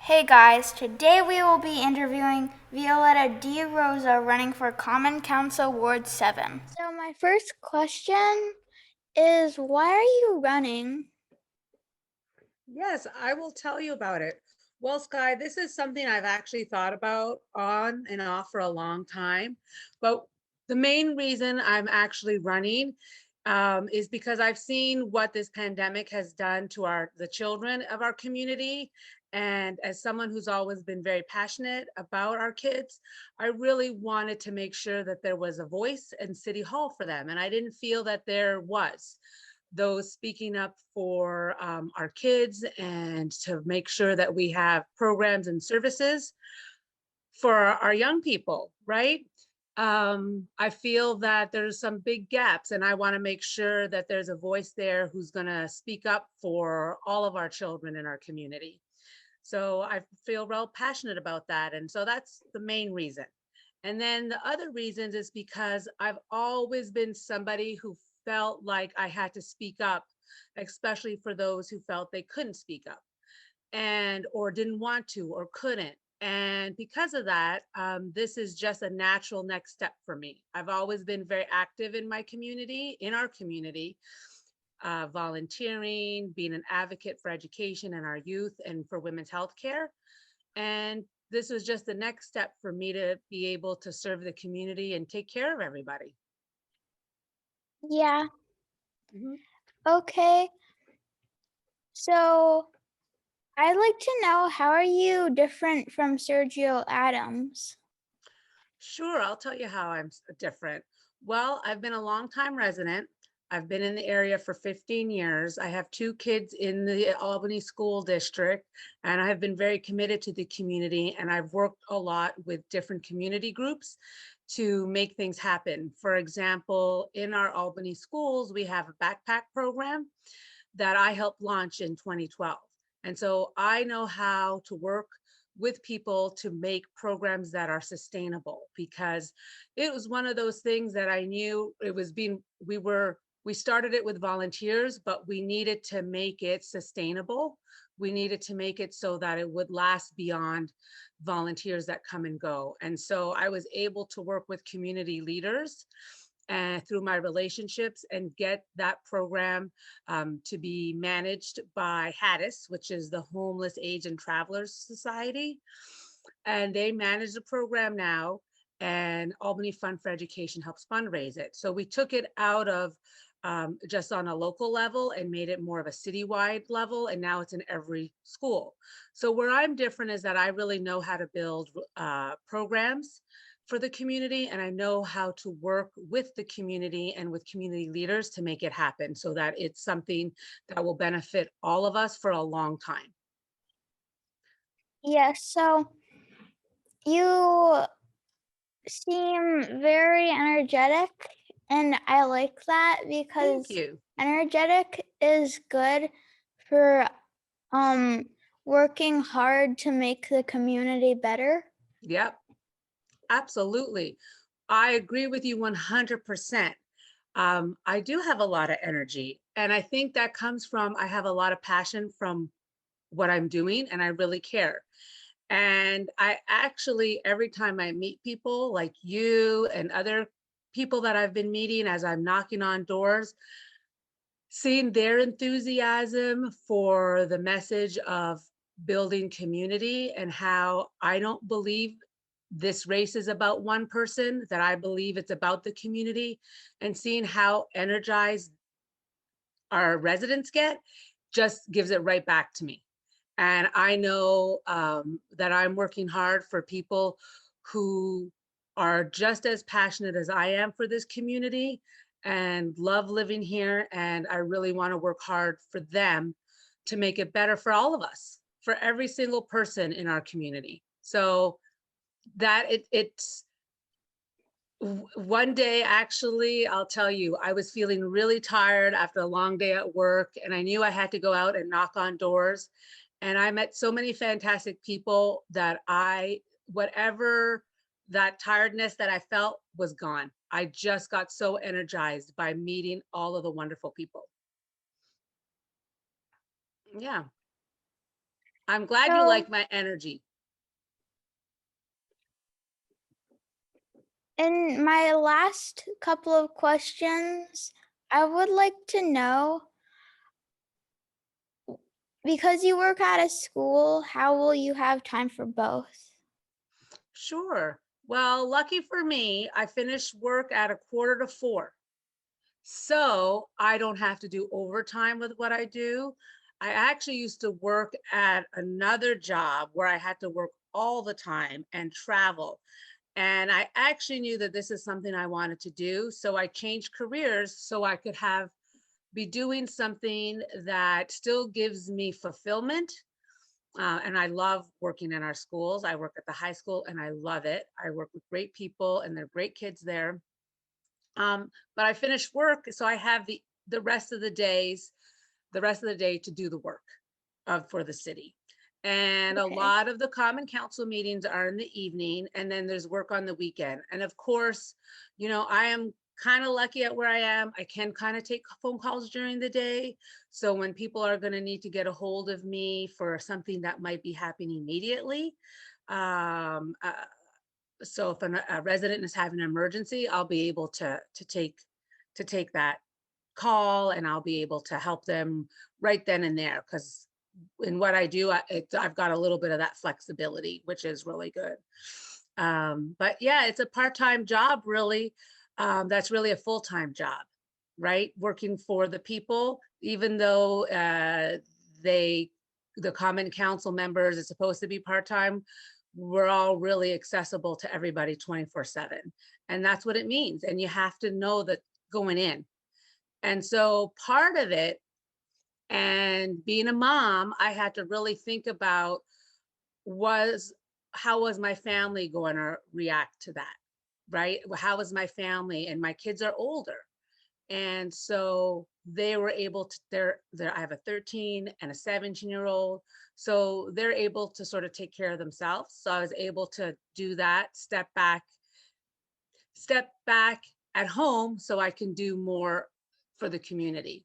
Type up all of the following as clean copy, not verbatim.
Hey guys, today we will be interviewing Violetta De Rosa running for Common Council Ward 7. So my first question is, why are you running? Yes, I will tell you about it. Well, Sky, this is something I've actually thought about on and off for a long time. But the main reason I'm actually running is because I've seen what this pandemic has done to the children of our community. And as someone who's always been very passionate about our kids, I really wanted to make sure that there was a voice in City Hall for them. And I didn't feel that there was those speaking up for our kids and to make sure that we have programs and services for our young people, right? I feel that there's some big gaps, and I want to make sure that there's a voice there who's going to speak up for all of our children in our community. So I feel real passionate about that. And so that's the main reason. And then the other reasons is because I've always been somebody who felt like I had to speak up, especially for those who felt they couldn't speak up and or didn't want to or couldn't. And because of that, this is just a natural next step for me. I've always been very active in my community, in our community, volunteering, being an advocate for education and our youth and for women's health care. And this was just the next step for me to be able to serve the community and take care of everybody. Yeah, Mhm. okay. So I'd like to know, how are you different from Sergio Adams? Sure, I'll tell you how different. Well, I've been a longtime resident. I've been in the area for 15 years. I have two kids in the Albany School District, and I have been very committed to the community. And I've worked a lot with different community groups to make things happen. For example, in our Albany schools, we have a backpack program that I helped launch in 2012. And so I know how to work with people to make programs that are sustainable, because it was one of those things that I knew it was being, we started it with volunteers, but we needed to make it sustainable. We needed to make it so that it would last beyond volunteers that come and go. And so I was able to work with community leaders and through my relationships and get that program to be managed by HADIS, which is the Homeless Age and Travelers Society. And they manage the program now, and Albany Fund for Education helps fundraise it. So we took it out of just on a local level and made it more of a citywide level, and now it's in every school. So where I'm different is that I really know how to build programs for the community, and I know how to work with the community and with community leaders to make it happen so that it's something that will benefit all of us for a long time. Yes, so you seem very energetic, and I like that Thank because you. energetic is good for um working hard to make the community better. Yep, absolutely. I agree with you 100%. I do have a lot of energy, and I think that comes from I have a lot of passion from what I'm doing, and I really care. And I actually, every time I meet people like you and other people that I've been meeting as I'm knocking on doors, seeing their enthusiasm for the message of building community and how I don't believe this race is about one person, that I believe it's about the community, and seeing how energized our residents get just gives it right back to me. And I know that I'm working hard for people who are just as passionate as I am for this community and love living here. And I really want to work hard for them to make it better for all of us, for every single person in our community. So that it's one day, actually, I'll tell you, I was feeling really tired after a long day at work, and I knew I had to go out and knock on doors. And I met so many fantastic people that whatever that tiredness that I felt was gone. I just got so energized by meeting all of the wonderful people. Yeah. I'm glad you So, like my energy. in my last couple of questions, I would like to know, because you work at a school, how will you have time for both? Sure. Well, lucky for me, I finish work at 3:45. So I don't have to do overtime with what I do. I actually used to work at another job where I had to work all the time and travel. And I actually knew that this is something I wanted to do. So I changed careers so I could be doing something that still gives me fulfillment. And I love working in our schools. I work at the high school and I love it. I work with great people and they're great kids there. But I finish work, so I have the rest of the days, the rest of the day to do the work for the city. And a Okay. lot of the common council meetings are in the evening, and then there's work on the weekend. And of course, I am kind of lucky at where I am. I can kind of take phone calls during the day. So when people are going to need to get a hold of me for something that might be happening immediately, um, uh, so if a resident is having an emergency, I'll be able to take that call and I'll be able to help them right then and there. Because in what I do, I've got a little bit of that flexibility, which is really good. But yeah, it's a part-time job, really. That's really a full-time job, right? Working for the people, even though they, the common council members, is supposed to be part-time, we're all really accessible to everybody 24/7. And that's what it means. And you have to know that going in. And so part of it, and being a mom, I had to really think about was how was my family going to react to that? Right? How was my family? And my kids are older. And so they were able to, I have a 13 and a 17-year-old. So they're able to sort of take care of themselves. So I was able to do that, step back at home so I can do more for the community,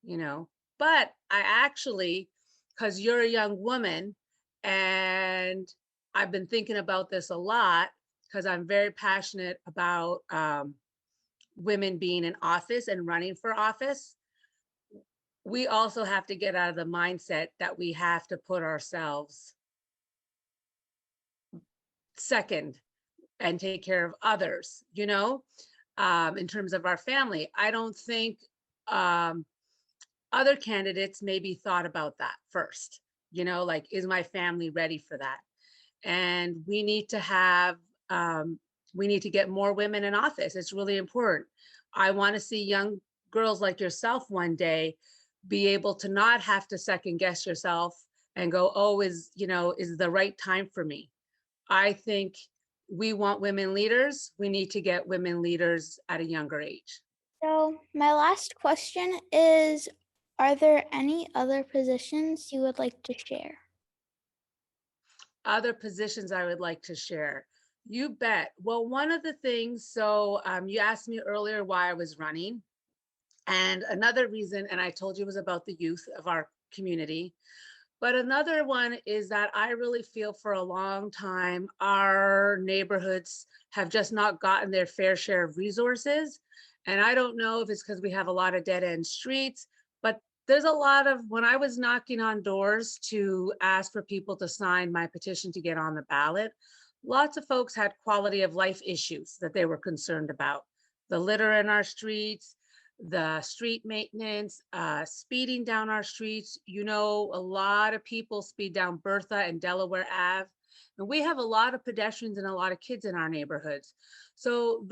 you know. But I actually, because you're a young woman, and I've been thinking about this a lot because I'm very passionate about women being in office and running for office. We also have to get out of the mindset that we have to put ourselves second and take care of others, in terms of our family. I don't think um, other candidates maybe thought about that first, like, is my family ready for that? And um, we need to get more women in office. It's really important. I want to see young girls like yourself one day be able to not have to second guess yourself and go, oh, is the right time for me? I think we want women leaders. We need to get women leaders at a younger age. So, my last question is, are there any other positions you would like to share? Other positions I would like to share. You bet. Well, one of the things, so you asked me earlier why I was running. And another reason, and I told you, was about the youth of our community. But another one is that I really feel for a long time, our neighborhoods have just not gotten their fair share of resources. And I don't know if it's because we have a lot of dead end streets, but there's a lot of, when I was knocking on doors to ask for people to sign my petition to get on the ballot, lots of folks had quality of life issues that they were concerned about. The litter in our streets, the street maintenance, speeding down our streets. A lot of people speed down Bertha and Delaware Ave. And we have a lot of pedestrians and a lot of kids in our neighborhoods. So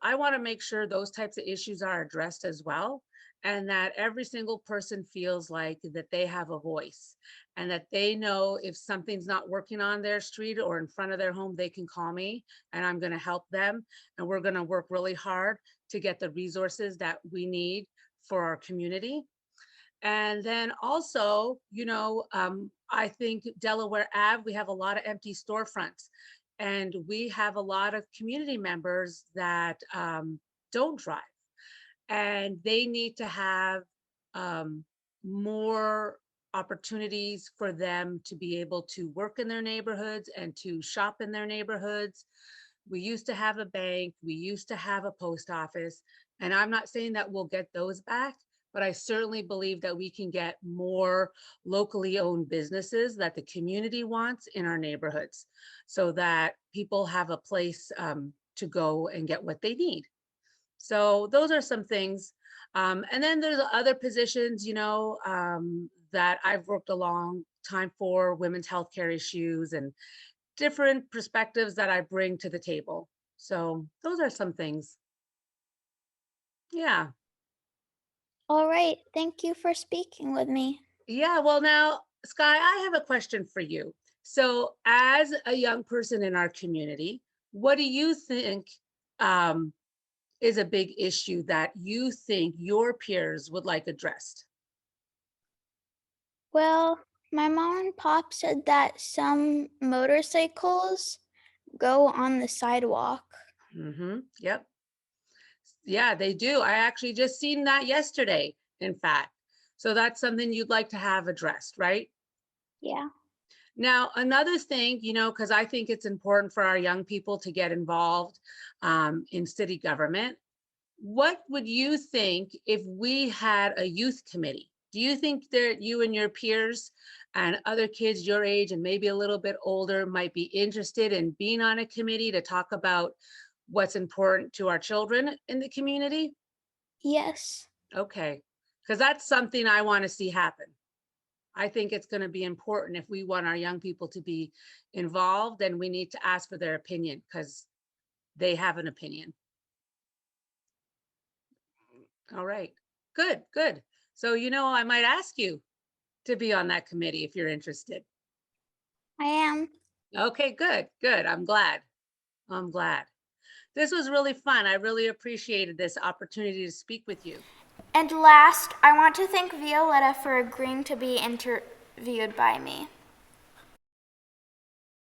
I want to make sure those types of issues are addressed as well. And that every single person feels like that they have a voice and that they know if something's not working on their street or in front of their home, they can call me and I'm going to help them. And we're going to work really hard to get the resources that we need for our community. And then also, I think Delaware Ave, we have a lot of empty storefronts, and we have a lot of community members that don't drive, and they need to have more. opportunities for them to be able to work in their neighborhoods and to shop in their neighborhoods. We used to have a bank, we used to have a post office, and I'm not saying that we'll get those back, but I certainly believe that we can get more locally owned businesses that the community wants in our neighborhoods so that people have a place to go and get what they need. So those are some things. And then there's other positions, that I've worked a long time for women's healthcare issues and different perspectives that I bring to the table. So those are some things. Yeah. All right. Thank you for speaking with me. Yeah. Well, now, Sky, I have a question for you. So, as a young person in our community, what do you think um, is a big issue that you think your peers would like addressed? Well, my mom and pop said that some motorcycles go on the sidewalk. Yep. Yeah, they do. I actually just seen that yesterday, in fact. So that's something you'd like to have addressed, right? Yeah. Now, another thing, because I think it's important for our young people to get involved in city government. What would you think if we had a youth committee? Do you think that you and your peers and other kids your age and maybe a little bit older might be interested in being on a committee to talk about what's important to our children in the community? Yes. Okay, because that's something I want to see happen. I think it's going to be important if we want our young people to be involved, and we need to ask for their opinion because they have an opinion. All right. Good, good. So, I might ask you to be on that committee if you're interested. I am. Okay, good, good. I'm glad. I'm glad. This was really fun. I really appreciated this opportunity to speak with you. And last, I want to thank Violetta for agreeing to be interviewed by me.